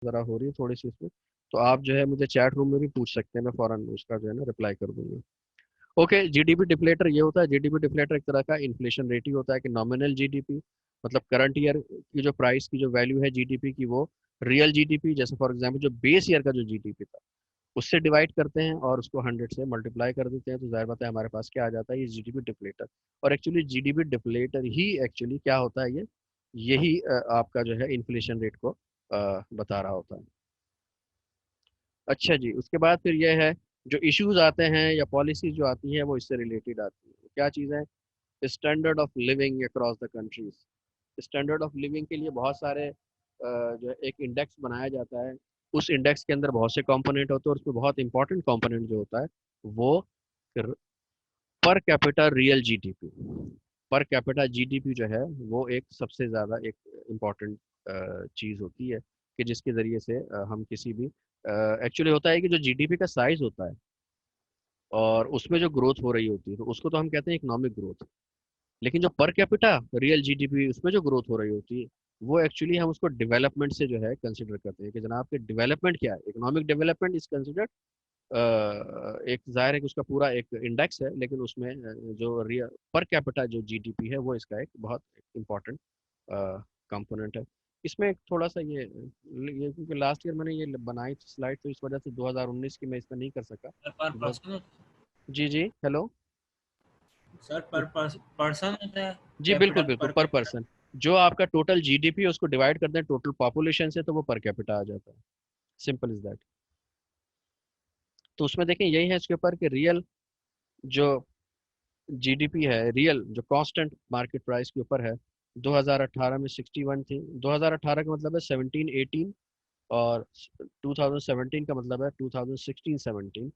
ज़रा हो रही है थोड़ी सी इसमें, तो आप जो है मुझे चैट रूम में भी पूछ सकते हैं, मैं फ़ौरन उसका जो है ना रिप्लाई कर दूँगा। ओके, जीडीपी डिफ्लेटर ये होता है। जीडीपी डिफ्लेटर एक तरह का इन्फ्लेशन रेट ही होता है कि नॉमिनल जीडीपी मतलब करंट ईयर की जो प्राइस की जो वैल्यू है जीडीपी की, वो रियल जीडीपी जैसे फॉर एग्जांपल जो बेस ईयर का जो जीडीपी था उससे डिवाइड करते हैं और उसको 100 से मल्टीप्लाई कर देते हैं, तो जाहिर बात है हमारे पास क्या आ जाता है, ये जीडीपी डिफ्लेटर। और एक्चुअली जीडीपी डिफ्लेटर ही एक्चुअली क्या होता है, ये यही आपका जो है इन्फ्लेशन रेट को बता रहा होता है। अच्छा जी, उसके बाद फिर ये है जो इश्यूज आते हैं या पॉलिसीज जो आती हैं वो इससे रिलेटेड आती हैं। क्या चीज़ है? Standard of living across the countries. Standard of living के लिए बहुत सारे जो है एक इंडेक्स बनाया जाता है। उस इंडेक्स के अंदर बहुत से कंपोनेंट होते हैं और उसमें बहुत इंपॉर्टेंट कंपोनेंट जो होता है वो per capita real GDP. Per capita GDP जो है वो एक सबसे ज़्यादा एक इम्पॉर्टेंट चीज़ होती है कि जिसके ज़रिए से हम किसी भी एक्चुअली होता है कि जो जीडीपी का साइज होता है और उसमें जो ग्रोथ हो रही होती है तो उसको तो हम कहते हैं इकोनॉमिक ग्रोथ। लेकिन जो पर कैपिटा रियल जीडीपी उसमें जो ग्रोथ हो रही होती है वो एक्चुअली हम उसको डेवलपमेंट से जो है कंसिडर करते हैं कि जनाब के डेवलपमेंट क्या है। इकोनॉमिक डेवलपमेंट इज कंसिडर्ड एक जाहिर है कि उसका पूरा एक इंडेक्स है, लेकिन उसमें जो रियल पर कैपिटा जो जीडीपी है वो इसका एक बहुत इम्पोर्टेंट कंपोनेंट है। इसमें एक थोड़ा सा ये क्योंकि लास्ट ईयर मैंने ये बनाई थी स्लाइड, तो इस वजह से 2019 की मैं इसमें नहीं कर सका। सर पर दो, पर्सन, जी जी हेलो। सर पर पर्सन होता है जी बिल्कुल कैपिटल बिल्कुल, पर पर कैपिटल। पर्सन जो आपका टोटल जीडीपी है उसको डिवाइड कर दें टोटल पॉपुलेशन से तो वो पर कैपिटा आ जाता है। Simple is that. तो उसमें देखें यही है इसके ऊपर कि रियल जो जीडीपी है, रियल जो कांस्टेंट मार्केट प्राइस के ऊपर है, 2018 में 61 थी। 2018 का मतलब है 17 18, और 2017 का मतलब है 2016 17।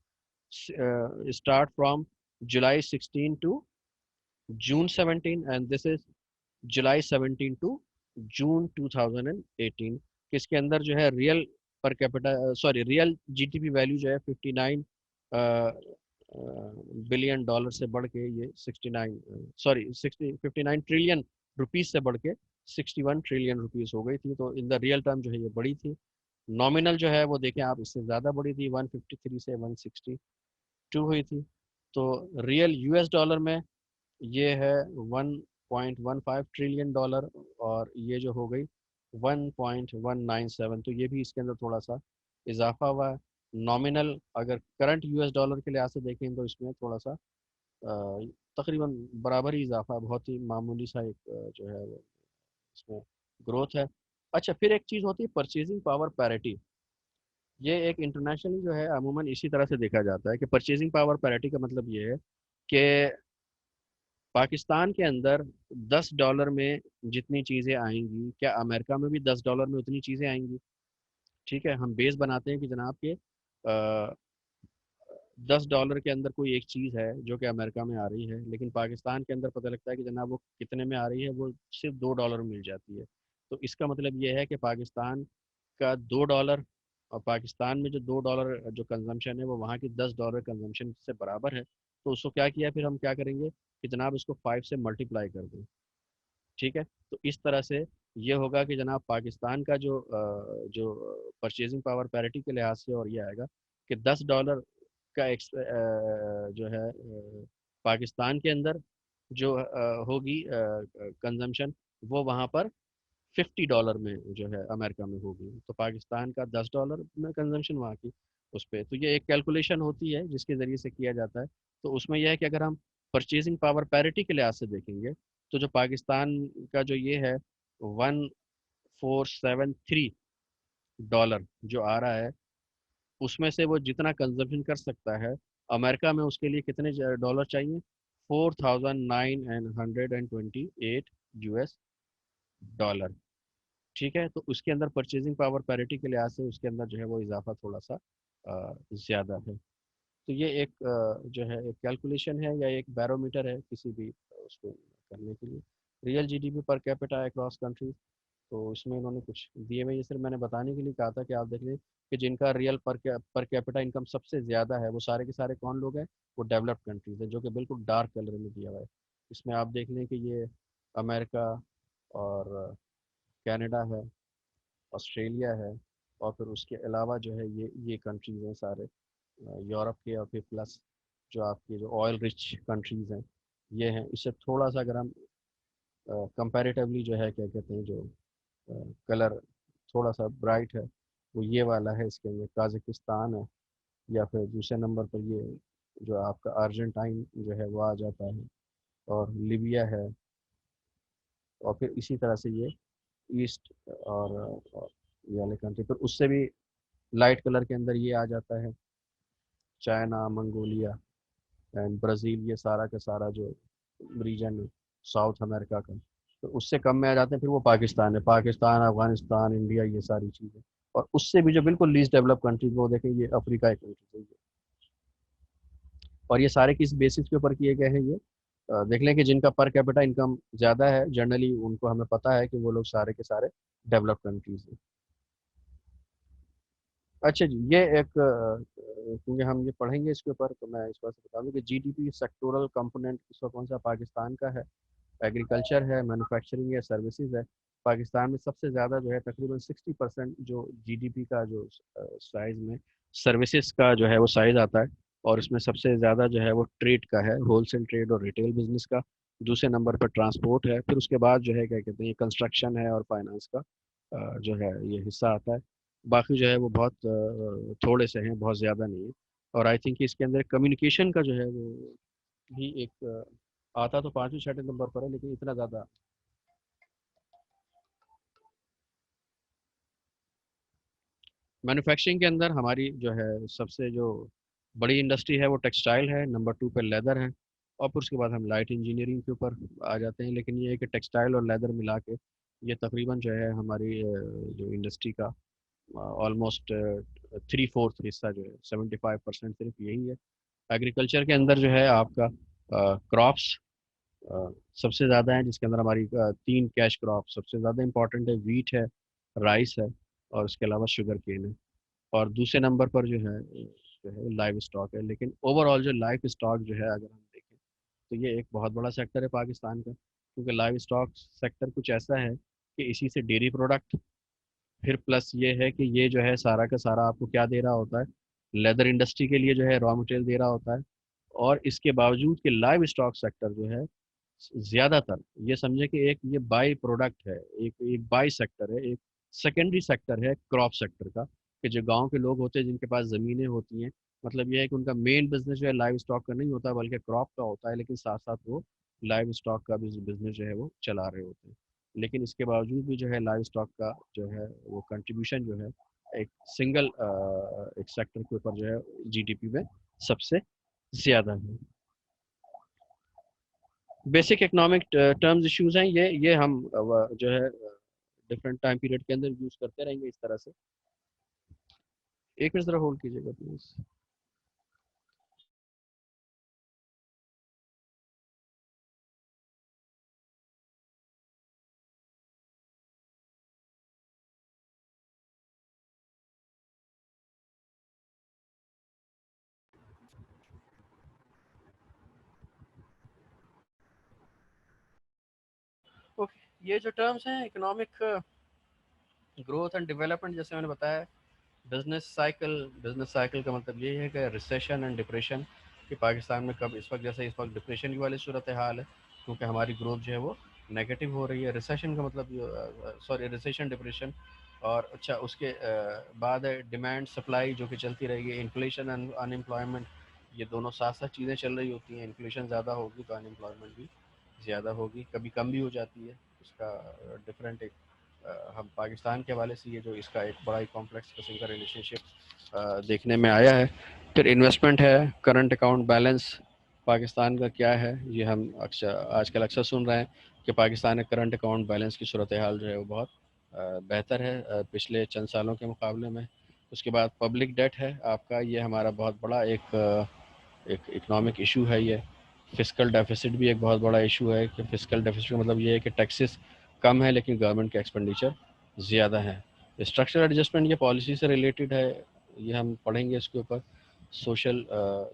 Start from July 16 to June 17 and this is July 17 to June 2018। किसके अंदर जो है real per capita sorry real GDP value जो है 59 बिलियन डॉलर से बढ़ के ये 69 सॉरी 59 ट्रिलियन रुपीस से बढ़ के 61 ट्रिलियन रुपीस हो गई थी। तो इन द रियल टर्म जो है ये बड़ी थी। नॉमिनल जो है वो देखें आप इससे ज़्यादा बड़ी थी, 153 से 162 हुई थी। तो रियल यूएस डॉलर में ये है 1.15 ट्रिलियन डॉलर, और ये जो हो गई 1.197। तो ये भी इसके अंदर थोड़ा सा इजाफा हुआ है। नॉमिनल अगर करंट यूएस डॉलर के लिहाज से देखें तो इसमें थोड़ा सा तकरीबन बराबर ही इजाफा है, बहुत ही मामूली सा एक जो है वो इसमें ग्रोथ है। अच्छा, फिर एक चीज़ होती है परचेजिंग पावर पैरिटी। ये एक इंटरनेशनली जो है अमूमन इसी तरह से देखा जाता है कि परचेजिंग पावर पैरिटी का मतलब ये है कि पाकिस्तान के अंदर $10 में जितनी चीज़ें आएंगी, क्या अमेरिका में भी $10 में उतनी चीज़ें आएंगी? ठीक है, हम बेस बनाते हैं कि जनाब के $10 के अंदर कोई एक चीज़ है जो कि अमेरिका में आ रही है, लेकिन पाकिस्तान के अंदर पता लगता है कि जनाब वो कितने में आ रही है, वो सिर्फ $2 में मिल जाती है। तो इसका मतलब ये है कि पाकिस्तान का $2, और पाकिस्तान में जो $2 जो कंजम्पशन है वो वहाँ की $10 कंजम्पशन से बराबर है। तो उसको क्या किया, फिर हम क्या करेंगे कि जनाब इसको 5 से मल्टीप्लाई कर दें। ठीक है, तो इस तरह से ये होगा कि जनाब पाकिस्तान का जो परचेजिंग पावर पैरिटी के लिहाज से और ये आएगा कि $10 का जो है पाकिस्तान के अंदर जो होगी कंजम्पशन, वो वहाँ पर $50 में जो है अमेरिका में होगी। तो पाकिस्तान का $10 में कंजम्पशन वहाँ की उस पर। तो ये एक कैलकुलेशन होती है जिसके ज़रिए से किया जाता है। तो उसमें यह है कि अगर हम परचेजिंग पावर पैरिटी के लिहाज से देखेंगे तो जो पाकिस्तान का जो ये है 1473 डॉलर जो आ रहा है, उसमें से वो जितना कंजम्पशन कर सकता है, अमेरिका में उसके लिए कितने डॉलर चाहिए? 4928 US डॉलर। ठीक है, तो उसके अंदर परचेजिंग पावर पैरिटी के लिहाज से उसके अंदर जो है वो इजाफा थोड़ा सा ज़्यादा है। तो ये एक जो है एक कैलकुलेशन है या एक बैरोमीटर है किसी भी उसको करने के लिए। Real GDP per capita across country, तो इसमें इन्होंने कुछ दिए हुए, ये सिर्फ मैंने बताने के लिए कहा था कि आप देख लें कि जिनका रियल पर कैपिटा इनकम सबसे ज़्यादा है वो सारे के सारे कौन लोग हैं, वो डेवलप्ड कंट्रीज हैं, जो कि बिल्कुल डार्क कलर में दिया हुआ है। इसमें आप देख लें कि ये अमेरिका और कनाडा है, ऑस्ट्रेलिया है, और फिर उसके अलावा जो है ये कंट्रीज़ हैं सारे यूरोप के, और फिर प्लस जो आपके जो ऑयल रिच कंट्रीज़ हैं ये हैं। इससे थोड़ा सा अगर हम कंपैरेटिवली जो है क्या कहते हैं जो कलर थोड़ा सा ब्राइट है वो ये वाला है, इसके अंदर काज़ाकिस्तान है, या फिर दूसरे नंबर पर ये जो आपका अर्जेंटाइन जो है वो आ जाता है, और लीबिया है, और फिर इसी तरह से ये ईस्ट और ये वाले कंट्री, फिर उससे भी लाइट कलर के अंदर ये आ जाता है चाइना, मंगोलिया एंड ब्राज़ील, ये सारा का सारा जो रीजन है साउथ अमेरिका का। तो उससे कम में आ जाते हैं फिर वो पाकिस्तान है, पाकिस्तान, अफगानिस्तान, इंडिया, ये सारी चीज़ें। और उससे भी जो बिल्कुल लीस्ट डेवलप कंट्रीज वो देखें, ये अफ्रीका एक कंट्री है। और ये सारे किस बेसिस के ऊपर किए गए हैं ये देख लें कि जिनका पर कैपिटा इनकम ज़्यादा है जनरली उनको हमें पता है कि वो लोग सारे के सारे डेवलप कंट्रीज हैं। अच्छा जी, ये एक क्योंकि हम ये पढ़ेंगे इसके ऊपर, तो मैं इस बात से बता दूं कि जीडीपी सेक्टोरल कंपोनेंट इसका कौन सा पाकिस्तान का है, एग्रीकल्चर है, मैन्युफैक्चरिंग है, सर्विसेज है। पाकिस्तान में सबसे ज़्यादा जो है तकरीबन 60% जो जीडीपी का जो साइज़ में सर्विसेज का जो है वो साइज़ आता है। और इसमें सबसे ज़्यादा जो है वो ट्रेड का है, होलसेल ट्रेड और रिटेल बिजनेस का। दूसरे नंबर पर ट्रांसपोर्ट है, फिर उसके बाद जो है क्या कहते हैं ये कंस्ट्रक्शन है और फाइनेंस का जो है ये हिस्सा आता है। बाकी जो है वो बहुत थोड़े से हैं, बहुत ज़्यादा नहीं है। और आई थिंक इसके अंदर कम्युनिकेशन का जो है वो भी एक आता तो पाँचवें छठे नंबर पर है, लेकिन इतना ज़्यादा। मैन्युफैक्चरिंग के अंदर हमारी जो है सबसे जो बड़ी इंडस्ट्री है वो टेक्सटाइल है, नंबर टू पे लेदर है, और फिर उसके बाद हम लाइट इंजीनियरिंग के ऊपर आ जाते हैं। लेकिन ये है कि टेक्सटाइल और लेदर मिला के ये तकरीबन जो है हमारी जो इंडस्ट्री का ऑलमोस्ट 3/4 हिस्सा जो है 75% सिर्फ यही है। एग्रीकल्चर के अंदर जो है आपका क्रॉप्स सबसे ज़्यादा है, जिसके अंदर हमारी तीन कैश क्रॉप सबसे ज़्यादा इंपॉर्टेंट है, वीट है, राइस है, और उसके अलावा शुगर केन है। और दूसरे नंबर पर जो है लाइव स्टॉक है। लेकिन ओवरऑल जो लाइव स्टॉक जो है अगर हम देखें तो ये एक बहुत बड़ा सेक्टर है पाकिस्तान का, क्योंकि लाइव स्टॉक सेक्टर कुछ ऐसा है कि इसी से डेयरी प्रोडक्ट, फिर प्लस ये है कि ये जो है सारा का सारा आपको क्या दे रहा होता है, लेदर इंडस्ट्री के लिए जो है रॉ मटेरियल दे रहा होता है। और इसके बावजूद कि लाइव स्टॉक सेक्टर जो है ज़्यादातर ये समझे कि एक ये बाई प्रोडक्ट है, एक एक बाई सेक्टर है, एक सेकेंडरी सेक्टर है क्रॉप सेक्टर का, कि जो गांव के लोग होते हैं जिनके पास ज़मीनें होती हैं, मतलब ये है कि उनका मेन बिजनेस जो है लाइव स्टॉक का नहीं होता बल्कि क्रॉप का होता है, लेकिन साथ साथ वो लाइव स्टॉक का भी बिजनेस जो है वो चला रहे होते हैं। लेकिन इसके बावजूद भी जो है लाइव स्टॉक का जो है वो कंट्रीब्यूशन जो है एक सिंगल एक सेक्टर के ऊपर जो है जीडीपी में सबसे ज़्यादा है। बेसिक इकोनॉमिक टर्म्स इश्यूज हैं ये हम जो है डिफरेंट टाइम पीरियड के अंदर यूज करते रहेंगे इस तरह से। एक मिनट जरा होल्ड कीजिएगा प्लीज। ओके, ये जो टर्म्स हैं इकोनॉमिक ग्रोथ एंड डेवलपमेंट, जैसे मैंने बताया, बिजनेस साइकिल का मतलब ये है कि रिसेशन एंड डिप्रेशन, कि पाकिस्तान में कब इस वक्त जैसे इस वक्त डिप्रेशन की वाली सूरत हाल है क्योंकि हमारी ग्रोथ जो है वो नेगेटिव हो रही है। रिसेशन का मतलब सॉरी रिसेशन डिप्रेशन। और अच्छा उसके बाद है डिमांड सप्लाई जो कि चलती रहेगी, इन्फ्लेशन एंड अनएम्प्लॉयमेंट, ये दोनों साथ साथ चीज़ें चल रही होती हैं। इन्फ्लेशन ज़्यादा होगी तो अनएम्प्लॉयमेंट भी ज़्यादा होगी, कभी कम भी हो जाती है। इसका डिफरेंट एक हम पाकिस्तान के हवाले से ये जो इसका एक बड़ा ही कॉम्प्लेक्स किस्म का रिलेशनशिप देखने में आया है। फिर इन्वेस्टमेंट है, करंट अकाउंट बैलेंस पाकिस्तान का क्या है, ये हम अक्सर आजकल अक्सर सुन रहे हैं कि पाकिस्तान में करंट अकाउंट बैलेंस की सूरत हाल जो है वो बहुत बेहतर है पिछले चंद सालों के मुकाबले में। उसके बाद पब्लिक डेट है आपका, ये हमारा बहुत बड़ा एक इकोनॉमिक इशू है ये। फिजिकल डेफिसिट भी एक बहुत बड़ा इशू है कि फिजिकल डेफिसिट का मतलब ये है कि टैक्सेस कम है लेकिन गवर्नमेंट का एक्सपेंडिचर ज़्यादा है। स्ट्रक्चरल एडजस्टमेंट ये पॉलिसी से रिलेटेड है, ये हम पढ़ेंगे इसके ऊपर। सोशल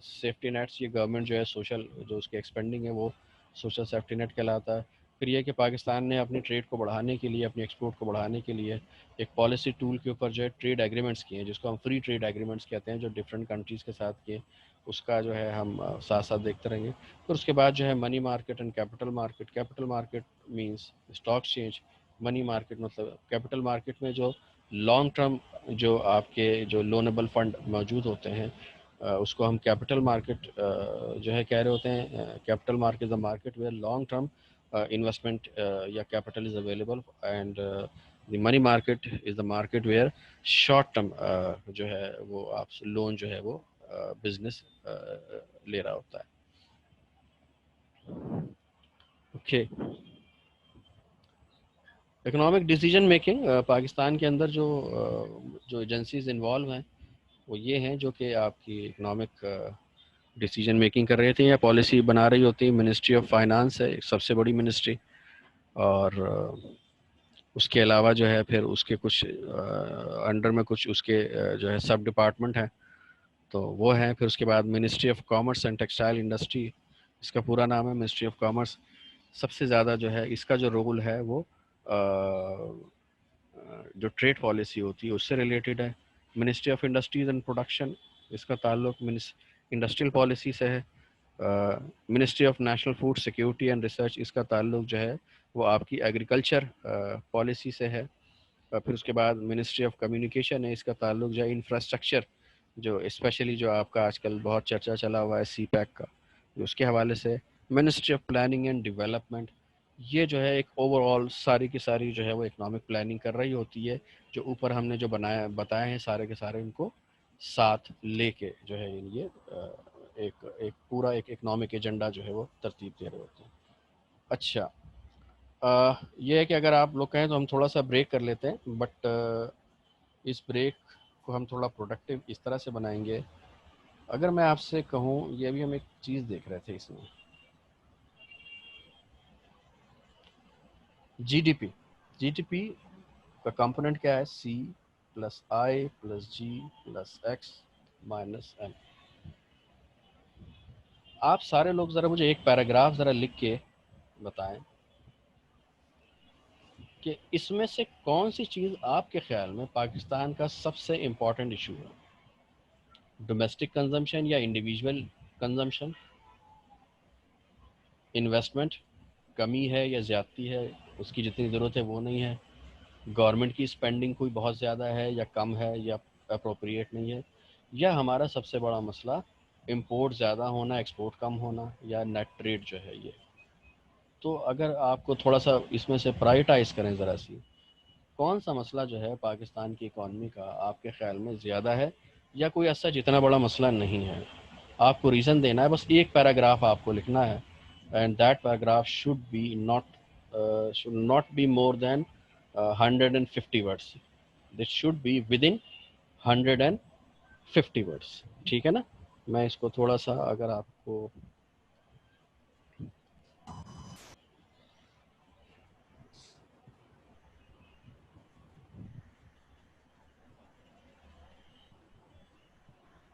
सेफ्टी नेट्स, ये गवर्नमेंट जो है सोशल जो उसकी एक्सपेंडिंग है वो सोशल सेफ्टी नेट कहलाता है। फिर ये कि पाकिस्तान ने अपनी ट्रेड को बढ़ाने के लिए, अपनी एक्सपोर्ट को बढ़ाने के लिए एक पॉलिसी टूल के ऊपर जो है ट्रेड एग्रीमेंट्स किए हैं, जिसको हम फ्री ट्रेड एग्रीमेंट्स कहते हैं, जो डिफरेंट कंट्रीज़ के साथ किए। उसका जो है हम साथ साथ देखते रहेंगे। फिर उसके बाद जो है money market and capital market. Capital market means stock exchange, money market मतलब कैपिटल मार्केट में जो लॉन्ग टर्म जो आपके जो लोनेबल फंड मौजूद होते हैं, उसको हम कैपिटल मार्केट जो है कह रहे होते हैं। Capital market is the market where long term investment या capital is available, and the money market is the market where short term जो है वो आप लोन जो है वो बिजनेस ले रहा होता है। Okay, economic decision making Pakistan के अंदर जो एजेंसीज इन्वॉल्व हैं वो ये हैं जो कि आपकी इकोनॉमिक डिसीजन मेकिंग कर रहे थे या पॉलिसी बना रही होती है। मिनिस्ट्री ऑफ फाइनेंस है एक सबसे बड़ी मिनिस्ट्री, और उसके अलावा जो है फिर उसके कुछ अंडर में कुछ उसके जो है सब डिपार्टमेंट हैं, तो वो हैं। फिर उसके बाद ministry of commerce and textile industry, इसका पूरा नाम है मिनिस्ट्री ऑफ कॉमर्स। सबसे ज़्यादा जो है इसका जो रोल है वो जो ट्रेड पॉलिसी होती है उससे रिलेटेड है। Ministry of industries and production, इसका ताल्लुक इंडस्ट्रियल पॉलिसी से है। Ministry of national food security and research, इसका ताल्लुक जो है वो आपकी एग्रीकल्चर पॉलिसी से है। फिर उसके बाद मिनिस्ट्री ऑफ कम्युनिकेशन है, इसका ताल्लुक जो है इंफ्रास्ट्रक्चर, जो स्पेशली जो आपका आजकल बहुत चर्चा चला हुआ है सी पैक का, जो उसके हवाले से। Ministry of planning and development, ये जो है एक ओवरऑल सारी की सारी जो है वो इकोनॉमिक प्लानिंग कर रही होती है। जो ऊपर हमने जो बताए हैं सारे के सारे, इनको साथ लेके जो है ये एक पूरा एक इकोनॉमिक एजेंडा जो है वो तरतीब दे रहे होते हैं। अच्छा, ये है कि अगर आप लोग कहें तो हम थोड़ा सा ब्रेक कर लेते हैं, बट इस ब्रेक को हम थोड़ा प्रोडक्टिव इस तरह से बनाएंगे। अगर मैं आपसे कहूँ, ये अभी हम एक चीज़ देख रहे थे इसमें, जीडीपी। जीडीपी का कंपोनेंट क्या है? सी प्लस आई प्लस जी प्लस एक्स माइनस एन। आप सारे लोग ज़रा मुझे एक पैराग्राफ ज़रा लिख के बताएं कि इसमें से कौन सी चीज़ आपके ख्याल में पाकिस्तान का सबसे इम्पोर्टेंट इशू है। डोमेस्टिक कंजम्पशन या इंडिविजुअल कंजम्पशन, इन्वेस्टमेंट कमी है या ज़्यादती है, उसकी जितनी ज़रूरत है वो नहीं है, गवर्नमेंट की स्पेंडिंग कोई बहुत ज़्यादा है या कम है या अप्रोप्रिएट नहीं है, या हमारा सबसे बड़ा मसला इंपोर्ट ज़्यादा होना, एक्सपोर्ट कम होना, या नेट ट्रेड जो है ये। तो अगर आपको थोड़ा सा इसमें से प्रायोरिटाइज़ करें ज़रा सी, कौन सा मसला जो है पाकिस्तान की इकॉनमी का आपके ख्याल में ज़्यादा है, या कोई ऐसा जितना बड़ा मसला नहीं है? आपको रीज़न देना है, बस एक पैराग्राफ आपको लिखना है, and that paragraph should not be more than 150 words. This should be with in 150 words, ठीक है ना? मैं इसको थोड़ा सा अगर आपको